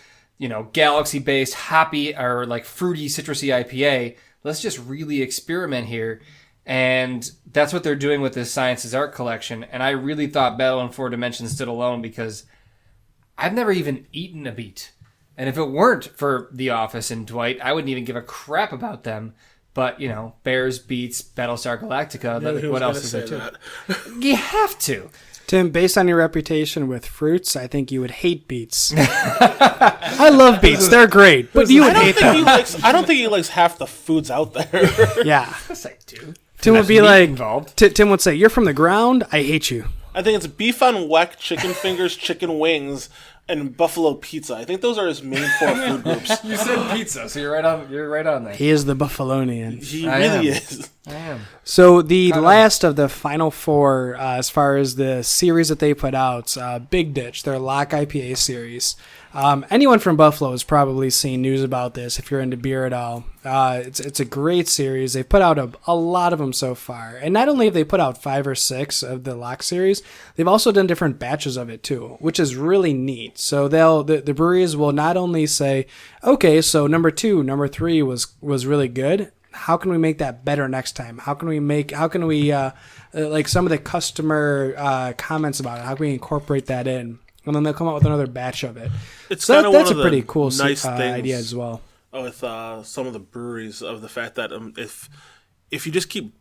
[SPEAKER 5] galaxy-based, hoppy, or like fruity, citrusy IPA. Let's just really experiment here. And that's what they're doing with this Science is Art collection. And I really thought Battle in 4 Dimensions stood alone because I've never even eaten a beet. And if it weren't for The Office and Dwight, I wouldn't even give a crap about them. But, Bears, Beets, Battlestar Galactica, what else is there too? You have to.
[SPEAKER 2] Tim, based on your reputation with fruits, I think you would hate beets. I love beets. They're great. But you would hate them.
[SPEAKER 1] I don't think he likes half the foods out there.
[SPEAKER 2] Yeah.
[SPEAKER 5] Yes, I do.
[SPEAKER 2] Tim would be like, Tim would say, you're from the ground, I hate you.
[SPEAKER 1] I think it's beef on weck, chicken fingers, chicken wings, and buffalo pizza. I think those are his main 4 food groups.
[SPEAKER 5] You said pizza, so you're right on there.
[SPEAKER 2] He is the Buffalonian.
[SPEAKER 1] He really is.
[SPEAKER 5] I am.
[SPEAKER 2] So the last of the final 4, as far as the series that they put out, Big Ditch, their Lock IPA series. Anyone from Buffalo has probably seen news about this if you're into beer at all. It's a great series. They've put out a lot of them so far. And not only have they put out 5 or 6 of the Lock series, they've also done different batches of it too, which is really neat. So the breweries will not only say, okay, so number 2, number 3 was really good. How can we make that better next time? How can we like some of the customer comments about it, how can we incorporate that in? And then they'll come out with another batch of it.
[SPEAKER 1] It's
[SPEAKER 2] so
[SPEAKER 1] that's
[SPEAKER 2] a pretty cool
[SPEAKER 1] nice
[SPEAKER 2] idea as well.
[SPEAKER 1] With some of the breweries, of the fact that if you just keep,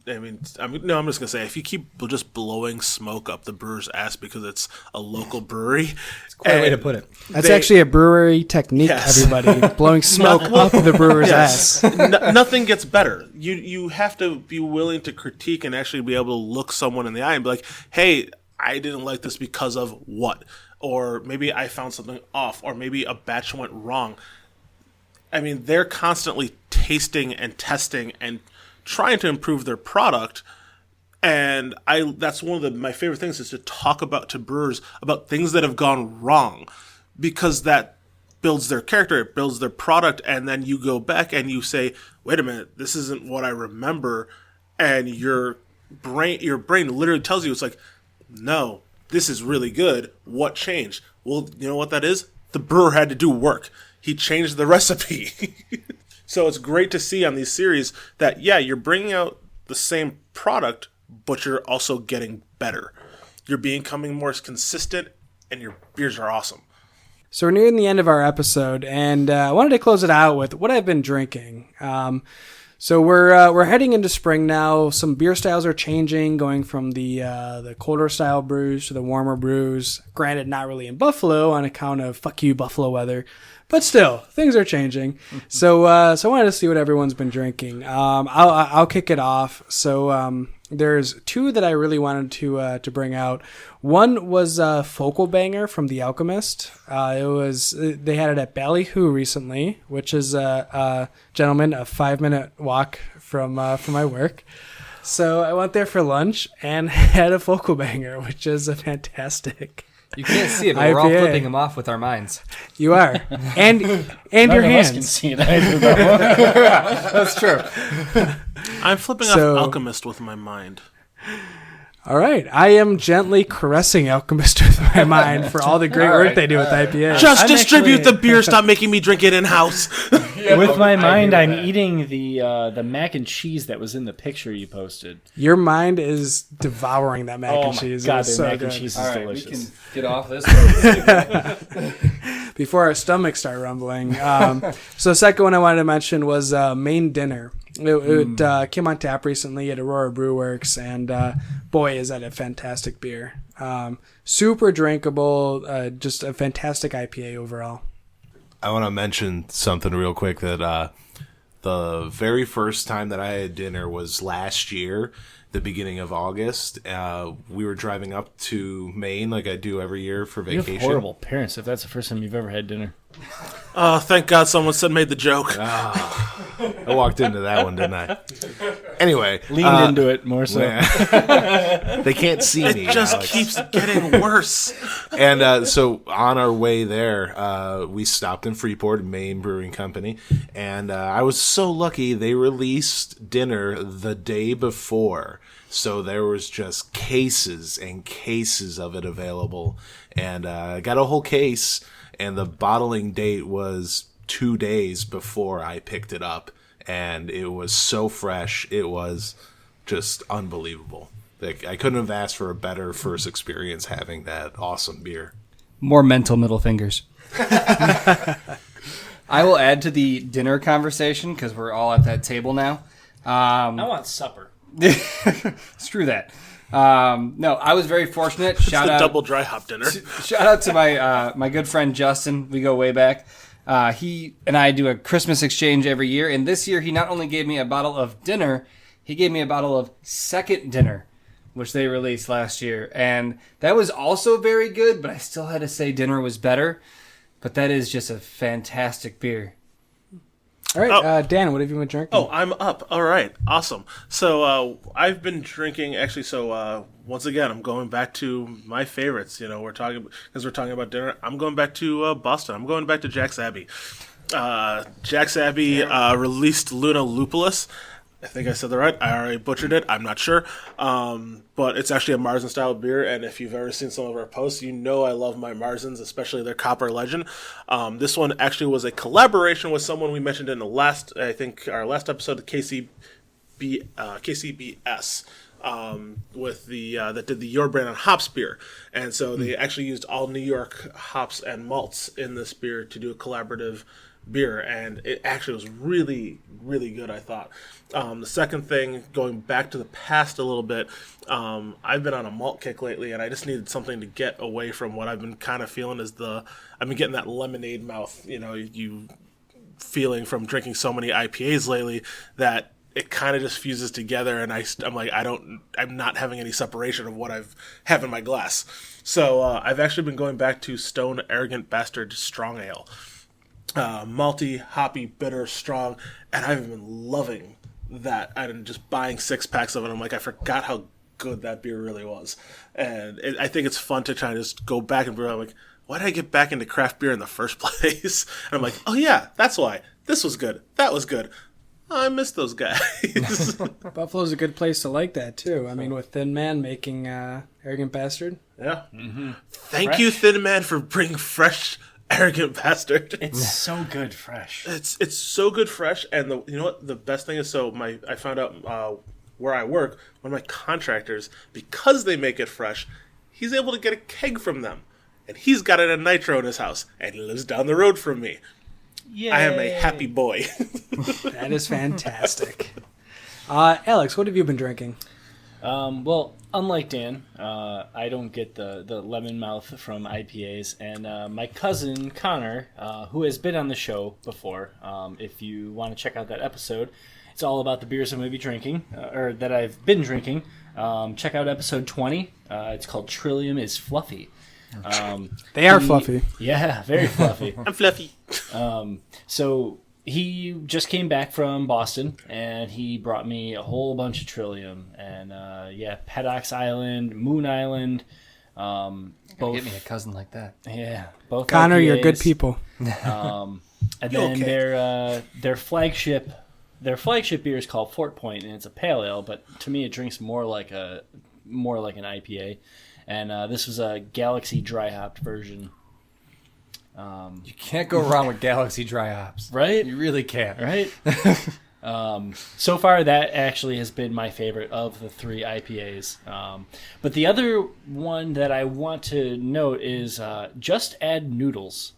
[SPEAKER 1] I'm just gonna say, if you keep just blowing smoke up the brewer's ass because it's a local brewery,
[SPEAKER 5] it's quite a way to put it.
[SPEAKER 2] That's actually a brewery technique, everybody. Blowing smoke up the brewer's ass.
[SPEAKER 1] Nothing gets better. You have to be willing to critique and actually be able to look someone in the eye and be like, hey, I didn't like this because of what? Or maybe I found something off, or maybe a batch went wrong. I mean, they're constantly tasting and testing and trying to improve their product. And that's one of my favorite things, is to talk to brewers about things that have gone wrong, because that builds their character, it builds their product. And then you go back and you say, wait a minute, this isn't what I remember. And your brain literally tells you, it's like, no, this is really good. What changed? Well, you know what that is? The brewer had to do work. He changed the recipe. So it's great to see on these series that, yeah, you're bringing out the same product, but you're also getting better. You're becoming more consistent, and your beers are awesome.
[SPEAKER 2] So we're nearing the end of our episode, and I wanted to close it out with what I've been drinking. So we're heading into spring now. Some beer styles are changing, going from the colder style brews to the warmer brews. Granted, not really in Buffalo on account of fuck you Buffalo weather, but still things are changing. So I wanted to see what everyone's been drinking. I'll kick it off. So there's 2 that I really wanted to bring out. One was Focal Banger from The Alchemist. They had it at Ballyhoo recently, which is gentlemen, a 5-minute walk from my work. So I went there for lunch and had a Focal Banger, which is fantastic.
[SPEAKER 5] You can't see it, but we're all
[SPEAKER 2] IPA.
[SPEAKER 5] flipping them off with our minds.
[SPEAKER 2] You are. And your
[SPEAKER 4] None of us can
[SPEAKER 2] hands.
[SPEAKER 4] see it either, though.
[SPEAKER 5] That's true.
[SPEAKER 1] I'm flipping
[SPEAKER 2] So-
[SPEAKER 1] off Alchemist with my mind.
[SPEAKER 2] All right. I am gently caressing Alchemist with my mind for all the great work they do with IPA.
[SPEAKER 1] Just
[SPEAKER 4] I'm
[SPEAKER 1] distribute
[SPEAKER 4] actually-
[SPEAKER 1] the beer. Stop making me drink it in house.
[SPEAKER 4] With my mind,
[SPEAKER 3] agree
[SPEAKER 4] I'm
[SPEAKER 3] with that.
[SPEAKER 4] eating the mac and cheese that was in the picture you posted.
[SPEAKER 2] Your mind is devouring that mac
[SPEAKER 4] Oh
[SPEAKER 2] and
[SPEAKER 4] my
[SPEAKER 2] cheese.
[SPEAKER 4] god,
[SPEAKER 2] It was
[SPEAKER 4] their
[SPEAKER 2] so
[SPEAKER 4] mac
[SPEAKER 2] good.
[SPEAKER 4] and cheese is
[SPEAKER 5] All right,
[SPEAKER 4] delicious.
[SPEAKER 5] we can get off this.
[SPEAKER 2] Before our stomachs start rumbling. So the second one I wanted to mention was Main Dinner. It came on tap recently at Aurora Brew Works, and boy, is that a fantastic beer. Super drinkable, just a fantastic IPA overall.
[SPEAKER 6] I want to mention something real quick that the very first time that I had dinner was last year, the beginning of August. We were driving up to Maine like I do every year for
[SPEAKER 4] You
[SPEAKER 6] vacation.
[SPEAKER 4] have horrible parents if that's the first time you've ever had dinner.
[SPEAKER 1] Oh, thank God someone made the joke.
[SPEAKER 6] I walked into that one, didn't I? Anyway.
[SPEAKER 4] Leaned into it more so.
[SPEAKER 6] They can't see me.
[SPEAKER 1] It just
[SPEAKER 6] Alex.
[SPEAKER 1] keeps getting worse.
[SPEAKER 6] And so on our way there, we stopped in Freeport, Maine Brewing Company, and I was so lucky they released dinner the day before. So there was just cases and cases of it available. And I got a whole case, and the bottling date was 2 days before I picked it up. And it was so fresh. It was just unbelievable. Like, I couldn't have asked for a better first experience having that awesome beer.
[SPEAKER 5] More mental middle fingers. I will add to the dinner conversation because we're all at that table now.
[SPEAKER 4] I want supper.
[SPEAKER 5] Screw that. No, I was very fortunate.
[SPEAKER 1] It's
[SPEAKER 5] Shout
[SPEAKER 1] the
[SPEAKER 5] out,
[SPEAKER 1] double dry hop dinner.
[SPEAKER 5] shout out to my good friend Justin. We go way back. He and I do a Christmas exchange every year, and this year he not only gave me a bottle of dinner, he gave me a bottle of Second Dinner, which they released last year, and that was also very good. But I still had to say dinner was better. But that is just a fantastic beer.
[SPEAKER 2] All right, Dan, what have you been drinking?
[SPEAKER 1] Oh, I'm up. All right. Awesome. So I've been drinking, actually, once again, I'm going back to my favorites. You know, we're talking about dinner. I'm going back to Boston. I'm going back to Jack's Abbey. Jack's Abbey released Luna Lupulus. I think I said that right. I already butchered it. I'm not sure. But it's actually a Marzen style beer. And if you've ever seen some of our posts, you know I love my Marzens, especially their Copper Legend. This one actually was a collaboration with someone we mentioned in our last episode, the KCBS. With the that did the Your Brand on Hops beer, and so they actually used all New York hops and malts in this beer to do a collaborative beer, and it actually was really, really good, I thought. The second thing, going back to the past a little bit, I've been on a malt kick lately, and I just needed something to get away from what I've been kind of feeling I've been getting that lemonade mouth, you feeling from drinking so many IPAs lately that it kind of just fuses together, and I'm like, I'm not having any separation of what I've have in my glass. So I've actually been going back to Stone Arrogant Bastard Strong Ale. Malty, hoppy, bitter, strong, and I've been loving that. I'm just buying 6-packs of it. I'm like, I forgot how good that beer really was, and I think it's fun to try to just go back and brew. I'm like, why did I get back into craft beer in the first place? And I'm like, oh yeah, that's why. This was good. That was good. I miss those guys.
[SPEAKER 2] Buffalo's a good place to like that, too. I mean, with Thin Man making Arrogant Bastard.
[SPEAKER 1] Yeah. Mm-hmm. Thank you, Thin Man, for bringing fresh Arrogant Bastard.
[SPEAKER 4] It's so good fresh.
[SPEAKER 1] It's so good fresh, and you know what? The best thing is, I found out where I work, one of my contractors, because they make it fresh, he's able to get a keg from them, and he's got it in nitro in his house, and he lives down the road from me.
[SPEAKER 4] Yay.
[SPEAKER 1] I am a happy boy.
[SPEAKER 2] That is fantastic. Alex, what have you been drinking?
[SPEAKER 4] Well, unlike Dan, I don't get the lemon mouth from IPAs, and my cousin Connor, who has been on the show before, if you want to check out that episode, it's all about the beers I'm going to be drinking, or that I've been drinking. Check out episode 20. It's called Trillium is Fluffy.
[SPEAKER 2] They are fluffy.
[SPEAKER 4] Yeah, very fluffy.
[SPEAKER 1] I'm fluffy.
[SPEAKER 4] So he just came back from Boston, and he brought me a whole bunch of Trillium, and Paddock's Island, Moon Island,
[SPEAKER 5] Get me a cousin like that.
[SPEAKER 4] Yeah, both
[SPEAKER 2] Connor,
[SPEAKER 4] IPAs.
[SPEAKER 2] you're good people.
[SPEAKER 4] And then their flagship beer is called Fort Point, and it's a pale ale. But to me, it drinks more like an IPA. And this was a Galaxy dry hopped version.
[SPEAKER 5] You can't go wrong with Galaxy dry hops,
[SPEAKER 4] Right?
[SPEAKER 5] You really can't.
[SPEAKER 4] Right? So far, that actually has been my favorite of the 3 IPAs. But the other one that I want to note is Just Add Noodles,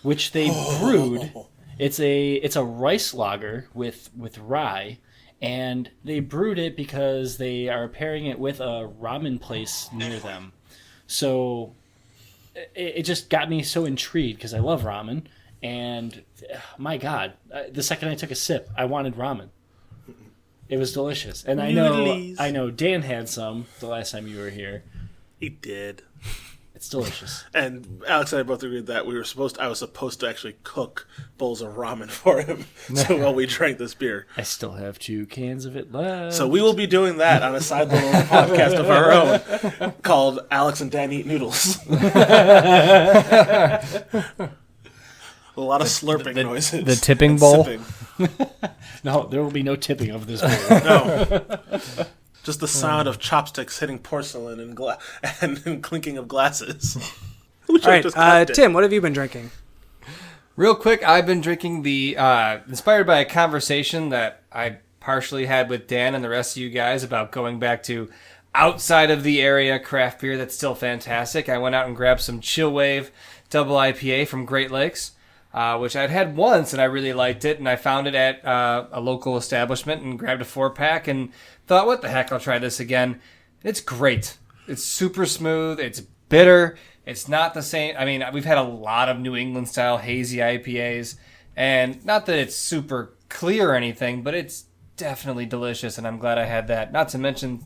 [SPEAKER 4] which they brewed. It's a rice lager with rye, and they brewed it because they are pairing it with a ramen place near them. So it just got me so intrigued because I love ramen. And my God, the second I took a sip, I wanted ramen. It was delicious. And I know Dan had some the last time you were here.
[SPEAKER 1] He did.
[SPEAKER 4] It's delicious.
[SPEAKER 1] And Alex and I both agreed that I was supposed to actually cook bowls of ramen for him so while we drank this beer.
[SPEAKER 4] I still have 2 cans of it left.
[SPEAKER 1] So we will be doing that on a side little podcast of our own called Alex and Dan Eat Noodles. A lot of slurping noises.
[SPEAKER 5] The tipping bowl?
[SPEAKER 1] Sipping.
[SPEAKER 4] No, there will be no tipping of this beer.
[SPEAKER 1] No. Just the sound of chopsticks hitting porcelain and clinking of glasses.
[SPEAKER 2] All right, Tim, what have you been drinking?
[SPEAKER 5] Real quick, I've been drinking the inspired by a conversation that I partially had with Dan and the rest of you guys about going back to outside of the area craft beer that's still fantastic. I went out and grabbed some Chill Wave Double IPA from Great Lakes, which I'd had once and I really liked it, and I found it at a local establishment and grabbed a 4-pack and thought, what the heck, I'll try this again. It's great. It's super smooth. It's bitter. It's not the same. I mean, we've had a lot of New England style hazy IPAs, and not that it's super clear or anything, but it's definitely delicious, and I'm glad I had that. Not to mention,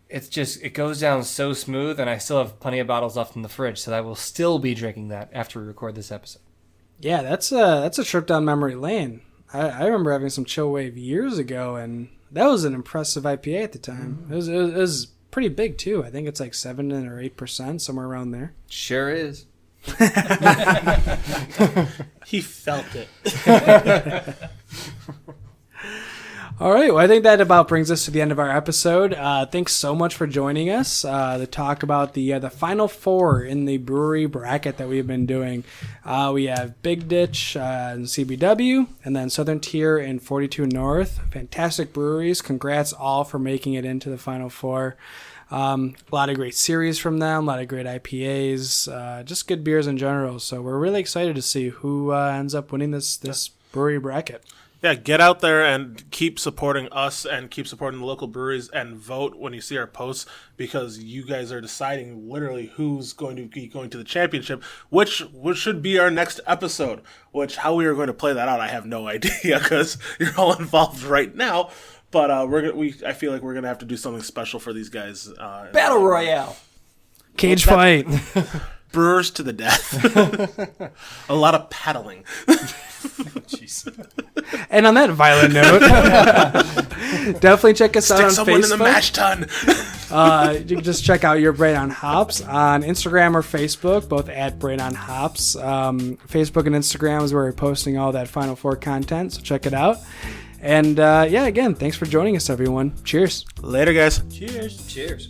[SPEAKER 5] it goes down so smooth, and I still have plenty of bottles left in the fridge, so I will still be drinking that after we record this episode.
[SPEAKER 2] Yeah, that's a trip down memory lane. I remember having some Chill Wave years ago, and that was an impressive IPA at the time. It was pretty big, too. I think it's like 7 or 8%, somewhere around there.
[SPEAKER 5] Sure is.
[SPEAKER 1] He felt it.
[SPEAKER 2] All right, well, I think that about brings us to the end of our episode. Thanks so much for joining us to talk about the Final Four in the brewery bracket that we've been doing. We have Big Ditch and CBW, and then Southern Tier and 42 North. Fantastic breweries. Congrats all for making it into the Final Four. A lot of great series from them, a lot of great IPAs, just good beers in general. So we're really excited to see who ends up winning this brewery bracket.
[SPEAKER 1] Yeah, get out there and keep supporting us and keep supporting the local breweries and vote when you see our posts, because you guys are deciding literally who's going to be going to the championship, which should be our next episode. How we are going to play that out, I have no idea because you're all involved right now. But I feel like we're gonna have to do something special for these guys.
[SPEAKER 5] Battle Royale.
[SPEAKER 2] Cage fight.
[SPEAKER 1] Brewers to the death. A lot of paddling.
[SPEAKER 4] Jeez.
[SPEAKER 2] And on that violent note, definitely check us out on
[SPEAKER 1] someone
[SPEAKER 2] Facebook.
[SPEAKER 1] in the mash tun.
[SPEAKER 2] You can just check out Your Brain on Hops on Instagram or Facebook, both at Brain on Hops. Facebook and Instagram is where we're posting all that Final Four content, so check it out. And again, thanks for joining us, everyone. Cheers.
[SPEAKER 1] Later, guys.
[SPEAKER 4] Cheers.
[SPEAKER 5] Cheers.